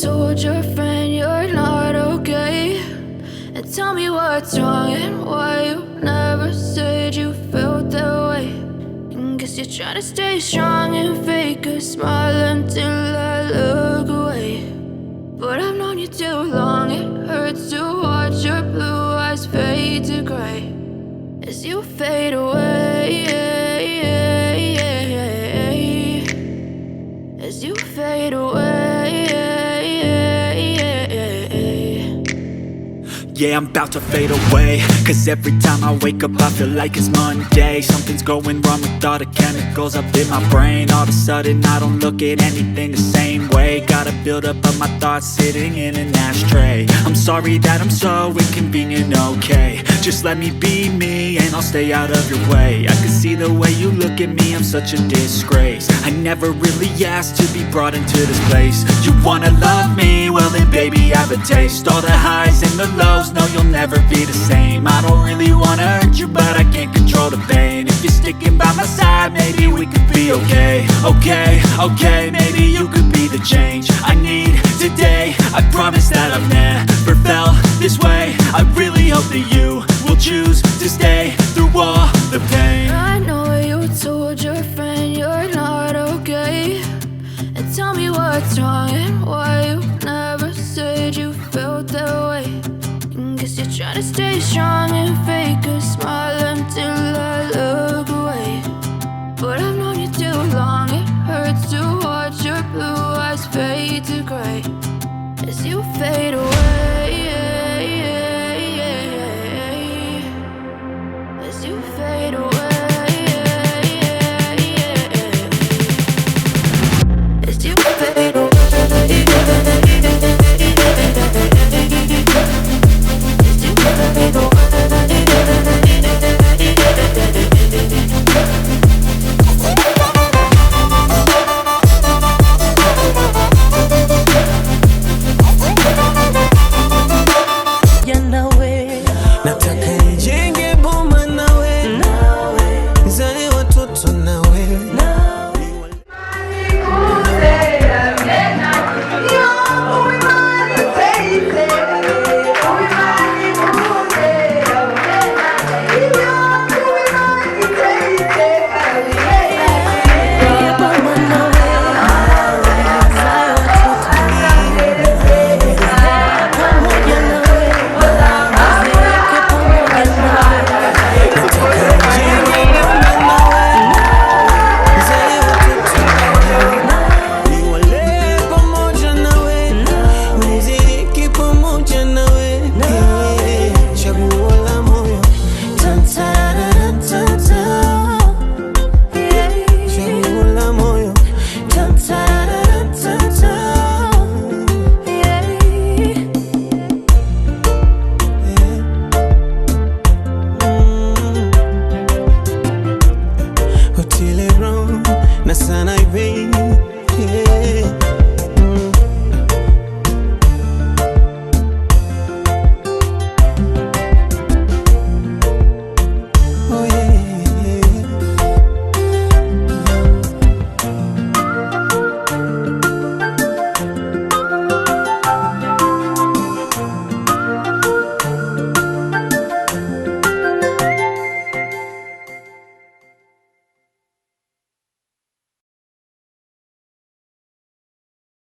told your friend you're not okay, and tell me what's wrong and why you never said you felt that way. And guess you're trying to stay strong and fake a smile until I look away. But I've known you too long, it hurts to watch your blue eyes fade to gray as you fade away, as you fade away. Yeah, I'm about to fade away, cause every time I wake up I feel like it's Monday. Something's going wrong with all the chemicals up in my brain. All of a sudden I don't look at anything the same way. Gotta build up of my thoughts sitting in an ashtray. I'm sorry that I'm so inconvenient, okay. Just let me be me and I'll stay out of your way. I can see the way you look at me, I'm such a disgrace. I never really asked to be brought into this place. You wanna love me? Well then baby I have a taste. All the highs and the lows, no you'll never be the same. I don't really wanna hurt you but I can't control the pain. If you're sticking by my side maybe we could be okay. Okay, maybe you could be the change I need today. I promise that I've never felt this way. I really hope that you will choose to stay through all the pain. I know you told your friend you're not okay, and tell me what's wrong and why you never said you felt that way. And guess you're trying to stay strong and fake a smile until I look away. But I've known you too long, it hurts to watch your blue eyes fade to gray as you fade away.